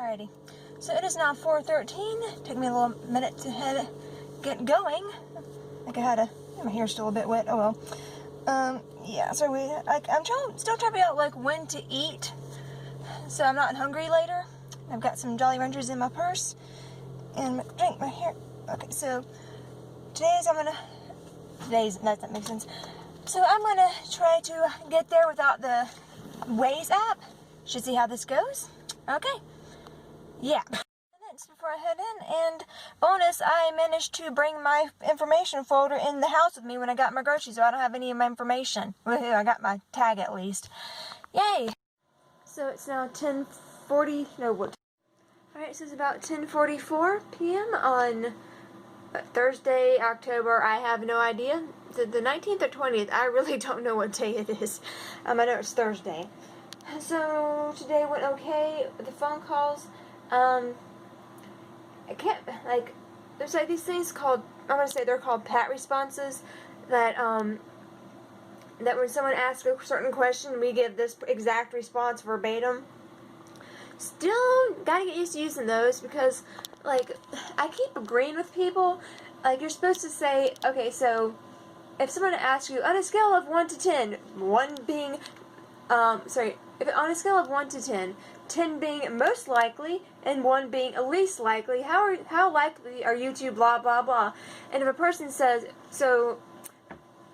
Alrighty, so it is now 4:13. Took me a little minute to get going. Like I had to, my hair's still a bit wet. Oh well. Yeah. So I'm still trying to figure out like when to eat, so I'm not hungry later. I've got some Jolly Ranchers in my purse and drink my hair. Okay, so that makes sense. So I'm gonna try to get there without the Waze app. Should see how this goes. Okay. Yeah. Minutes before I head in, and bonus, I managed to bring my information folder in the house with me when I got my groceries, so I don't have any of my information. Woohoo, I got my tag at least. Yay! So it's now 10:40, no, what? Alright, so it's about 10:44 p.m. on Thursday, October, I have no idea. The 19th or 20th, I really don't know what day it is. I know it's Thursday. So, today went okay with the phone calls. I can't, like, there's like these things called, I'm going to say they're called pat responses, that that when someone asks a certain question, we give this exact response verbatim. Still gotta get used to using those because, like, I keep agreeing with people. Like, you're supposed to say, okay, so if someone asks you on a scale of 1 to 10, 1 being, if on a scale of 1 to 10, 10 being most likely and 1 being least likely, how likely are you to blah blah blah? And if a person says, so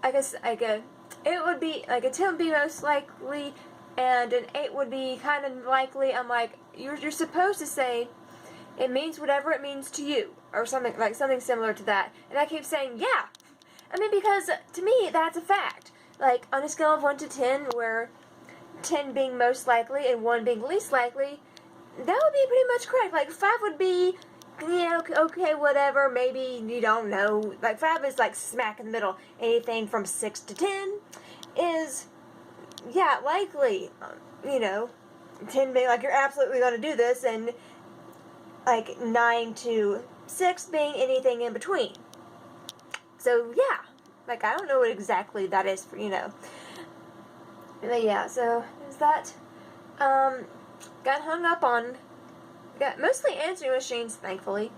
I guess like it would be like a 10 would be most likely and an 8 would be kind of likely, I'm like, you're supposed to say it means whatever it means to you, or something like something similar to that. And I keep saying, yeah. I mean, because to me that's a fact. Like on a scale of 1 to 10, where 10 being most likely and 1 being least likely, that would be pretty much correct. Like 5 would be, yeah, okay, whatever, maybe, you don't know. Like 5 is like smack in the middle. Anything from 6 to 10 is, yeah, likely, you know, 10 being like you're absolutely going to do this, and like 9 to 6 being anything in between. So yeah, like I don't know what exactly that is for, you know. But yeah, so there's that. Got hung up on, got mostly answering machines, thankfully.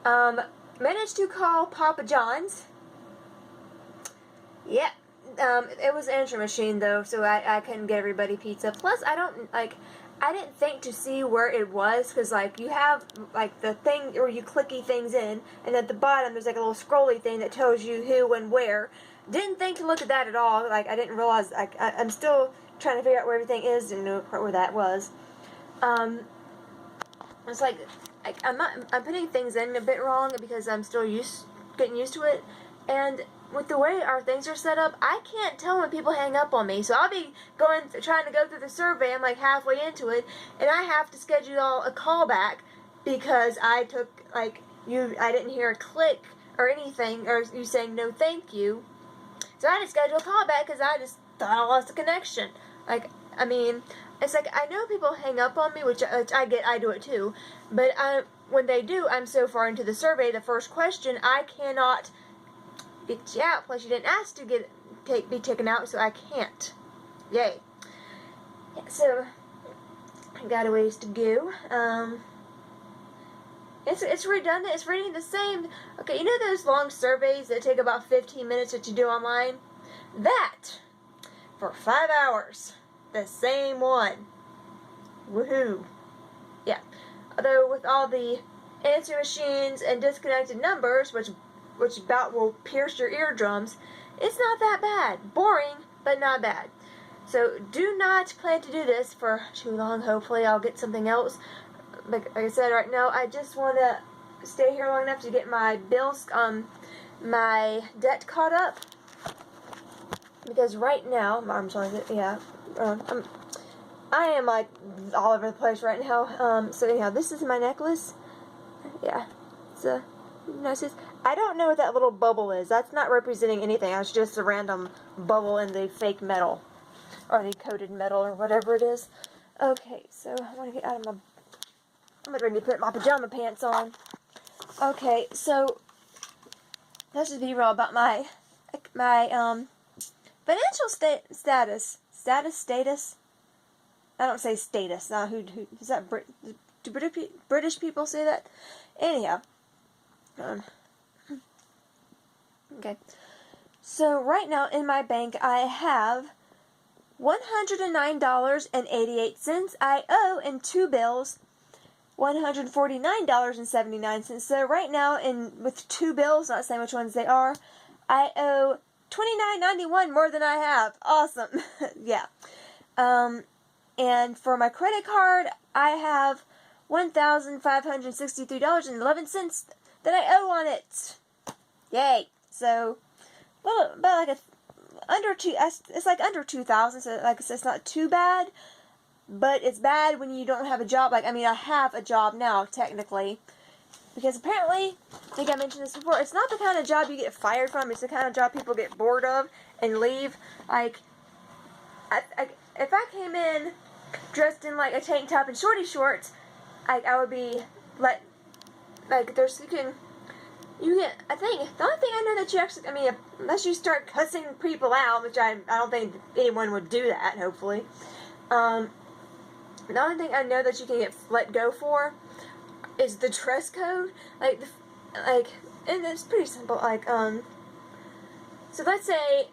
Managed to call Papa John's. Yeah. It was an answering machine though, so I couldn't get everybody pizza. Plus, I didn't think to see where it was, because like you have like the thing where you clicky things in, and at the bottom there's like a little scrolly thing that tells you who and where. Didn't think to look at that at all. Like I didn't realize. I'm still trying to figure out where everything is. Didn't know where that was. It's like I'm putting things in a bit wrong because I'm still getting used to it, and with the way our things are set up, I can't tell when people hang up on me. So I'll be trying to go through the survey. I'm like halfway into it, and I have to schedule a callback because I didn't hear a click or anything, or you saying no thank you. So I had to schedule a callback because I just thought I lost the connection. Like, I mean, it's like I know people hang up on me, which I get. I do it too. But when they do, I'm so far into the survey, the first question, I cannot get you out. Plus, you didn't ask to be taken out, so I can't. Yay. Yeah, so I got a ways to go. It's redundant. It's reading the same. Okay, you know those long surveys that take about 15 minutes that you do online? That for 5 hours. The same one. Woohoo. Yeah. Although with all the answer machines and disconnected numbers, which about will pierce your eardrums, it's not that bad. Boring, but not bad. So do not plan to do this for too long. Hopefully I'll get something else. Like I said, right now I just want to stay here long enough to get my bills, my debt caught up. Because right now, I'm sorry, yeah, I am like all over the place right now. So anyhow, this is my necklace. Yeah, it's a nice. I don't know what that little bubble is. That's not representing anything. That's just a random bubble in the fake metal, or the coated metal, or whatever it is. Okay, so I want to get out of my. I'm ready to put my pajama pants on. Okay, so let's just be real about my financial status. I don't say status. Who is that? Do British people say that? Anyhow. Okay. So right now in my bank I have $109.88 I owe in two bills, $149.79. So right now with two bills, not saying which ones they are, I owe $29.91 more than I have. Awesome. Yeah. And for my credit card, I have $1,563.11 that I owe on it. Yay. So, well, about like it's like under 2,000, so like I said, it's not too bad, but it's bad when you don't have a job. Like, I mean, I have a job now, technically, because apparently, I think I mentioned this before, it's not the kind of job you get fired from, it's the kind of job people get bored of and leave. Like, if I came in dressed in like a tank top and shorty shorts, I would be like there's I think the only thing I know that you actually, I mean, unless you start cussing people out, which I don't think anyone would do that, hopefully. The only thing I know that you can get let go for is the dress code. And it's pretty simple. So let's say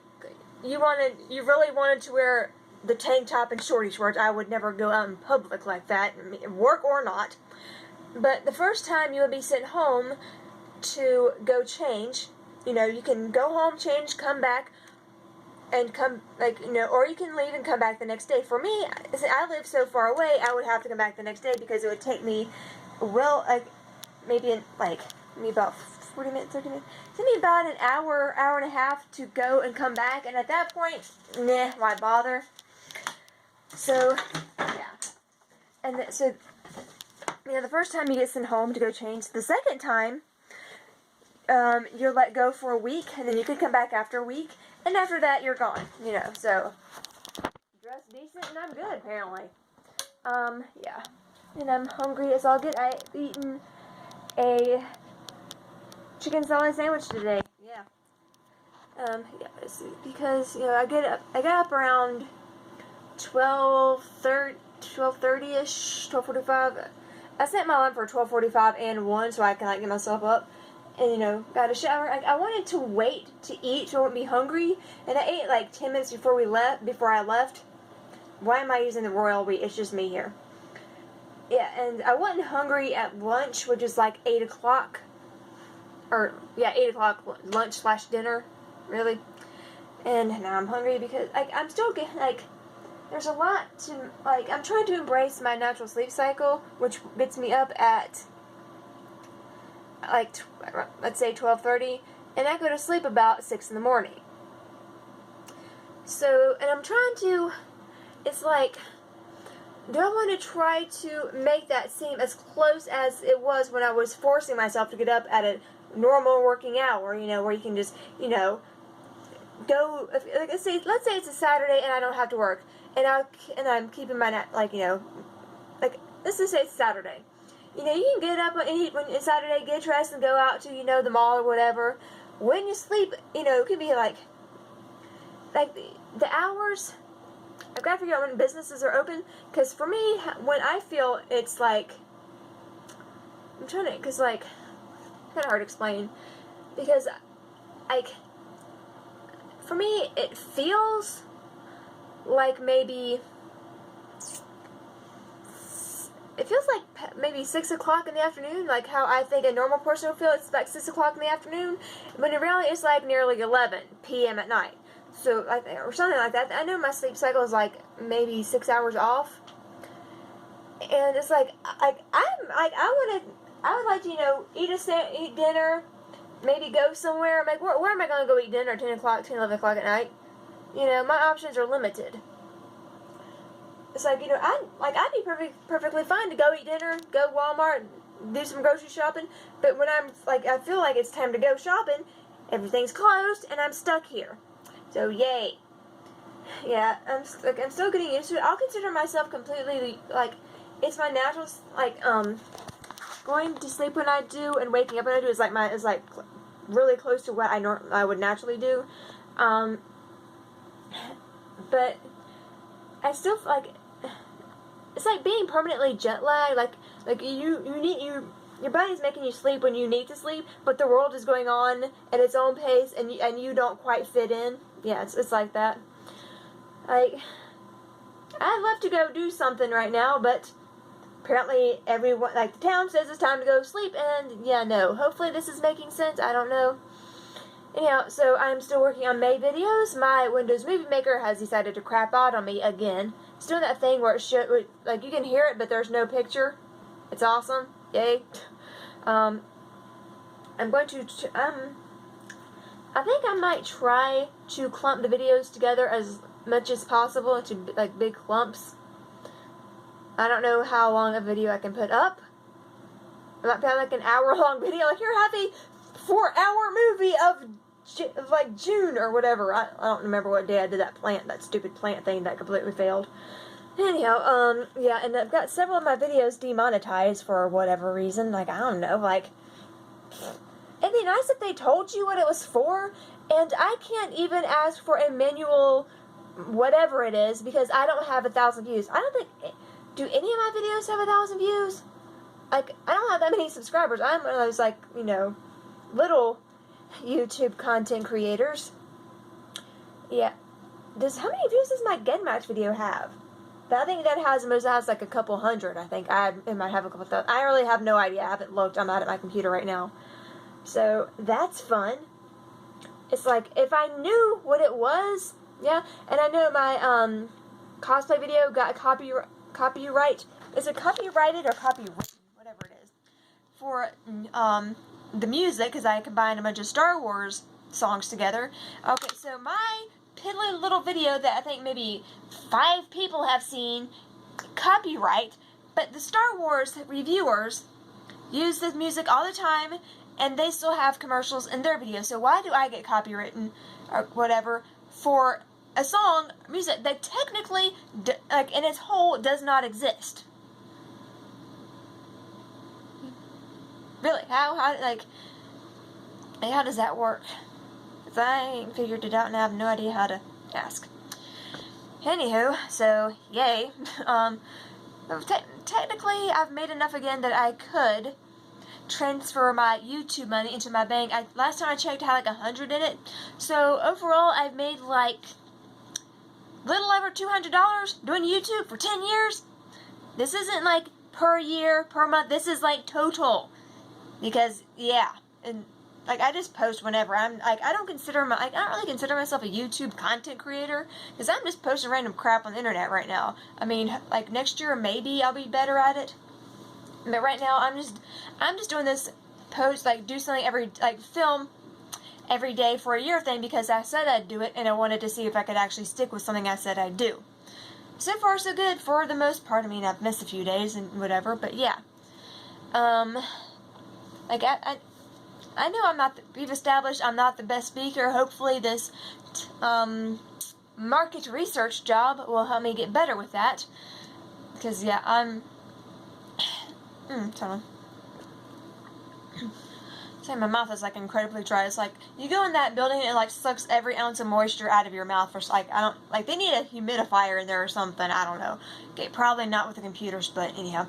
you really wanted to wear the tank top and shorty shorts. I would never go out in public like that, work or not. But the first time you would be sent home to go change, you can go home, change, come back, and or you can leave and come back the next day. For me, I live so far away, I would have to come back the next day because it would take me, maybe about 40 minutes, 30 minutes. It's going to be about an hour and a half to go and come back, and at that point, nah, why bother? So, yeah. And the first time you get sent home to go change. The second time, you're let go for a week, and then you can come back after a week, and after that, you're gone, so, dress decent, and I'm good, apparently. Yeah. And I'm hungry as all get. I've eaten a chicken salad sandwich today. Yeah. Yeah, because, I got up around 12:30-ish, 12:45. I set my alarm for 12:45 and 1 so I can, get myself up. And, got a shower. I wanted to wait to eat so I wouldn't be hungry. And I ate, 10 minutes before I left. Why am I using the royal we? It's just me here. Yeah, and I wasn't hungry at lunch, which is 8 o'clock. 8 o'clock lunch/dinner, really. And now I'm hungry because, I'm still getting, there's a lot to, I'm trying to embrace my natural sleep cycle, which gets me up at, let's say 12:30, and I go to sleep about 6 in the morning. So, and I'm trying to, it's do I want to try to make that seem as close as it was when I was forcing myself to get up at a normal working hour, where you can just, go, let's say it's a Saturday and I don't have to work, and I'm keeping my, let's just say it's Saturday. You can get up when it's Saturday, get dressed, and go out to, the mall or whatever. When you sleep, it could be the hours. I've got to figure out when businesses are open, because for me, when I feel it's kind of hard to explain, because for me, it feels maybe. It feels maybe 6 o'clock in the afternoon, how I think a normal person would feel. It's 6 o'clock in the afternoon, but in reality it's nearly 11 p.m. at night. So, or something like that. I know my sleep cycle is maybe 6 hours off, and it's I would like to eat dinner, maybe go somewhere. Where am I going to go eat dinner? 10 o'clock, 10, 11 o'clock at night. My options are limited. It's I'd be perfectly fine to go eat dinner, go Walmart, do some grocery shopping, but when I feel it's time to go shopping, everything's closed, and I'm stuck here. So, yay. Yeah, I'm still getting used to it. I'll consider myself completely, it's my natural, going to sleep when I do and waking up when I do is really close to what I would naturally do. But I still, it's being permanently jet lagged. Like your body's making you sleep when you need to sleep, but the world is going on at its own pace, and you don't quite fit in. Yeah, it's like that. Like, I'd love to go do something right now, but apparently everyone, like, the town says it's time to go to sleep, and yeah, no. Hopefully this is making sense. I don't know. Anyhow, so I'm still working on May videos. My Windows Movie Maker has decided to crap out on me again. It's doing that thing where like, you can hear it, but there's no picture. It's awesome. Yay. I'm going to, I think I might try to clump the videos together as much as possible into, like, big clumps. I don't know how long a video I can put up. I might put like an hour-long video. Like, here, have a 4-hour movie of like, June or whatever. I don't remember what day I did that stupid plant thing that completely failed. Anyhow, yeah, and I've got several of my videos demonetized for whatever reason. Like, I don't know, like, it'd be nice if they told you what it was for, and I can't even ask for a manual whatever it is, because I don't have 1,000 views. I don't think, do any of my videos have 1,000 views? Like, I don't have that many subscribers. I'm one of those, like, you know, little YouTube content creators. Yeah. How many views does my Gen Match video have? But I think that has like a couple hundred, I think. It might have a couple thousand. I really have no idea. I haven't looked. I'm not at my computer right now. So, that's fun. It's like, if I knew what it was, yeah. And I know my, cosplay video got copyright. Is it copyrighted or copywritten? Whatever it is. For, the music, because I combined a bunch of Star Wars songs together. Okay, so my piddly little video that I think maybe 5 people have seen, copyright, but the Star Wars reviewers use this music all the time, and they still have commercials in their videos. So why do I get copywritten or whatever for a song, music that technically, like, in its whole, does not exist? Really, how does that work? Because I ain't figured it out and I have no idea how to ask. Anywho, so, yay. Technically, I've made enough again that I could transfer my YouTube money into my bank. Last time I checked, I had like 100 in it. So, overall, I've made like little over $200 doing YouTube for 10 years. This isn't like per year, per month. This is like total. Because, yeah, and, like, I just post whenever. I don't really consider myself a YouTube content creator, because I'm just posting random crap on the internet right now. I mean, like, next year, maybe I'll be better at it. But right now, I'm just doing this do something film every day for a year thing, because I said I'd do it, and I wanted to see if I could actually stick with something I said I'd do. So far, so good, for the most part. I mean, I've missed a few days and whatever, but yeah. Like, I know we've established I'm not the best speaker. Hopefully this, market research job will help me get better with that. Because, yeah, hold on. Sorry, my mouth is, like, incredibly dry. It's like, you go in that building and it, like, sucks every ounce of moisture out of your mouth. For, like, they need a humidifier in there or something. I don't know. Okay, probably not with the computers, but anyhow.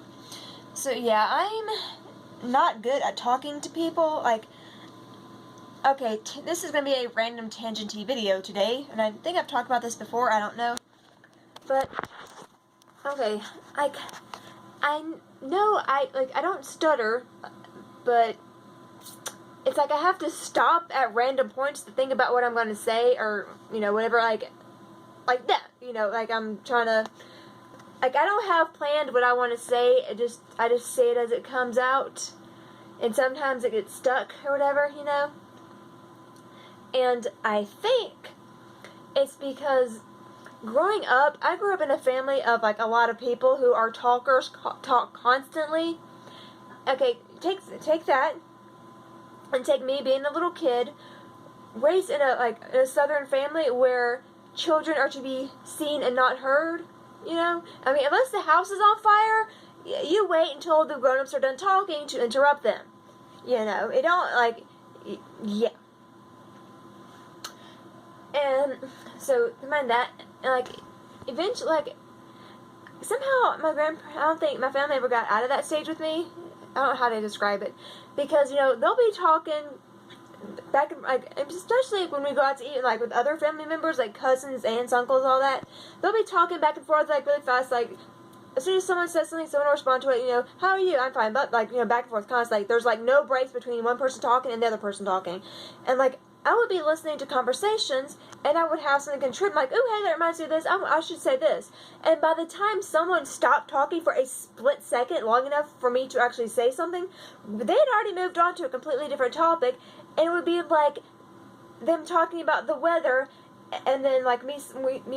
So, yeah, I'm not good at talking to people. Like, okay, this is going to be a random tangent-y video today, and I think I've talked about this before, I don't know, but, okay, I know I don't stutter, but it's like I have to stop at random points to think about what I'm going to say, or, you know, whatever, like that, you know, like I'm trying to, like, I don't have planned what I want to say, I just say it as it comes out, and sometimes it gets stuck, or whatever, you know, and I think it's because growing up, I grew up in a family of, like, a lot of people who are talkers, talk constantly. Okay, take that, and take me being a little kid, raised in a southern family where children are to be seen and not heard, you know? I mean, unless the house is on fire, you wait until the grown-ups are done talking to interrupt them. You know, it don't, like, yeah. And so, mind that, and, like, eventually, like, somehow I don't think my family ever got out of that stage with me. I don't know how to describe it, because they'll be talking back and like, especially when we go out to eat like with other family members, like cousins, aunts, uncles, all that. They'll be talking back and forth like really fast, like. As soon as someone says something, someone will respond to it, how are you? I'm fine. But, like, back and forth constantly. Like, there's, like, no breaks between one person talking and the other person talking. And, like, I would be listening to conversations, and I would have something contribute, like, oh, hey, that reminds me of this. I should say this. And by the time someone stopped talking for a split second, long enough for me to actually say something, they had already moved on to a completely different topic, and it would be, like, them talking about the weather, and then, like, me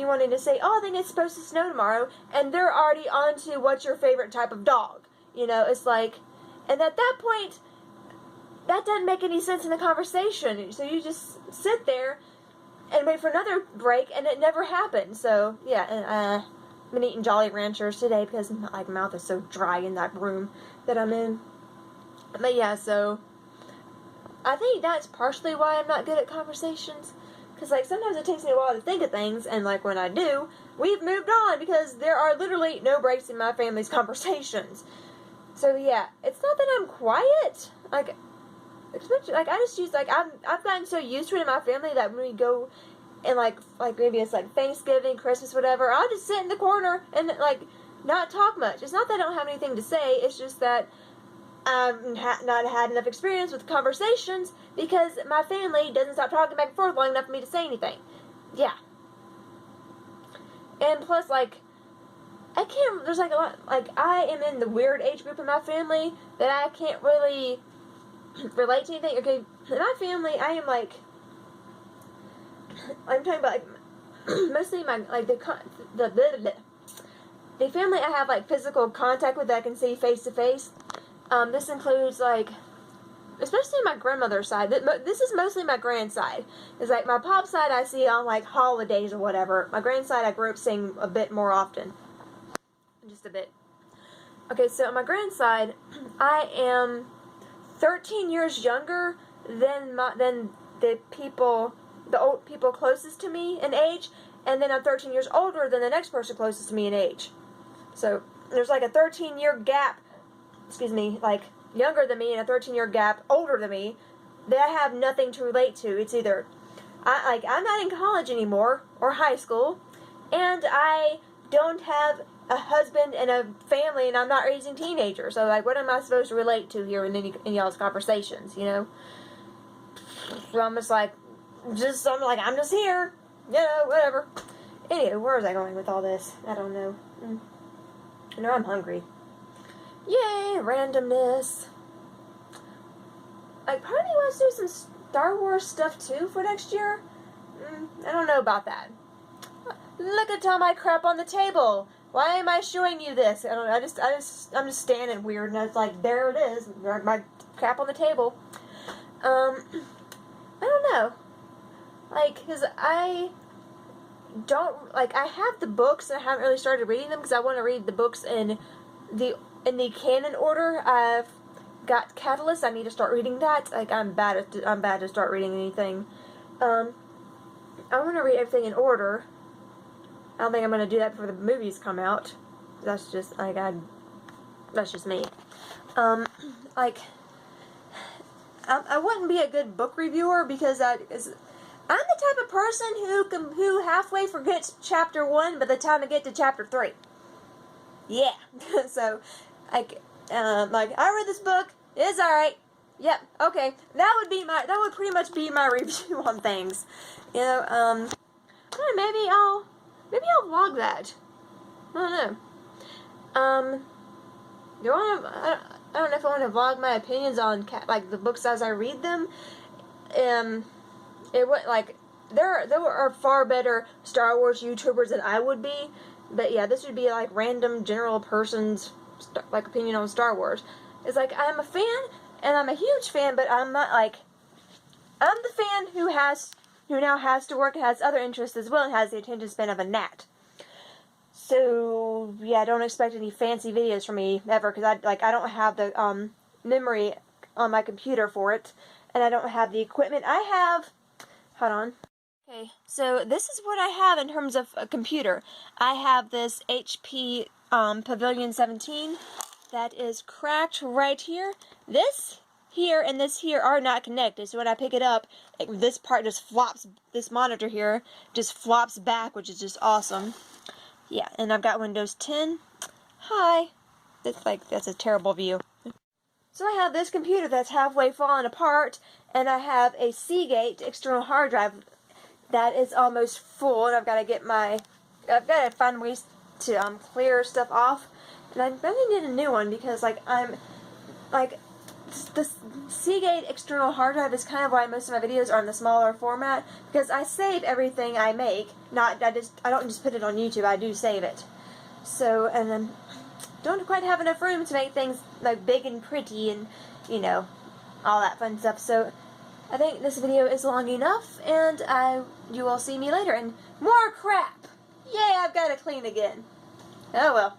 wanting to say, oh, I think it's supposed to snow tomorrow, and they're already on to what's your favorite type of dog. It's like, and at that point, that doesn't make any sense in the conversation. So you just sit there and wait for another break, and it never happened. So, yeah, and, I've been eating Jolly Ranchers today because my mouth is so dry in that room that I'm in. But, yeah, so I think that's partially why I'm not good at conversations. Because, like, sometimes it takes me a while to think of things, and, like, when I do, we've moved on, because there are literally no breaks in my family's conversations. So, yeah, it's not that I'm quiet. Like, especially, like, I just use, like, I've gotten so used to it in my family that when we go, and, like maybe it's, like, Thanksgiving, Christmas, whatever, I'll just sit in the corner and, like, not talk much. It's not that I don't have anything to say, it's just that I've not had enough experience with conversations because my family doesn't stop talking back and forth long enough for me to say anything. Yeah. And plus, like, there's, like, a lot, like, I am in the weird age group in my family that I can't really relate to anything. Okay, in my family, I am, like, I'm talking about, like, mostly my, like, the family I have, like, physical contact with that I can see face to face. This includes, like, especially my grandmother's side. This is mostly my grand side. It's like my pop side I see on, like, holidays or whatever. My grand side I grew up seeing a bit more often. Just a bit. Okay, so on my grand side, I am 13 years younger than the old people closest to me in age, and then I'm 13 years older than the next person closest to me in age. So there's, like, a 13-year gap. Like, younger than me and a 13-year gap older than me that I have nothing to relate to. It's either I'm not in college anymore or high school, and I don't have a husband and a family, and I'm not raising teenagers. So, like, what am I supposed to relate to here in y'all's conversations, So I'm just like, I'm just here, whatever. Anyway, where was I going with all this? I don't know. I'm hungry. Yay, randomness. Like, part of me wants to do some Star Wars stuff too for next year. I don't know about that. Look at all my crap on the table. Why am I showing you this? I'm just standing weird, and it's like, there it is, my crap on the table. I don't know. Like, because I don't, like, I have the books, and I haven't really started reading them, because I want to read the books in the canon order. I've got Catalyst. I need to start reading that. Like, I'm bad to start reading anything. I want to read everything in order. I don't think I'm going to do that before the movies come out. That's just, like, that's just me. Like, I wouldn't be a good book reviewer because I'm the type of person who halfway forgets chapter 1 by the time I get to chapter 3. Yeah. So, like, I read this book. It's alright. Yep. Okay. That would pretty much be my review on things. Maybe I'll vlog that. I don't know. I don't know if I want to vlog my opinions on like the books as I read them. It would, like, there are far better Star Wars YouTubers than I would be. But yeah, this would be like random general person's like opinion on Star Wars. It's like, I'm a fan, and I'm a huge fan, but I'm not like, I'm the fan who now has to work and has other interests as well and has the attention span of a gnat. So yeah, don't expect any fancy videos from me ever, because I don't have the memory on my computer for it, and I don't have the equipment. I have, hold on. Okay, so this is what I have in terms of a computer. I have this HP Pavilion 17 that is cracked right here. This here and this here are not connected, so when I pick it up, this part just flops, this monitor here just flops back, which is just awesome. Yeah, and I've got Windows 10. Hi. That's a terrible view. So I have this computer that's halfway fallen apart, and I have a Seagate external hard drive that is almost full, and I've got to find ways to clear stuff off, and I really need a new one because the Seagate external hard drive is kind of why most of my videos are in the smaller format, because I save everything I make. I don't just put it on YouTube. I do save it. So, and then don't quite have enough room to make things like big and pretty and, you know, all that fun stuff. So I think this video is long enough, and you will see me later. And more crap! Yay, I've got to clean again. Oh well.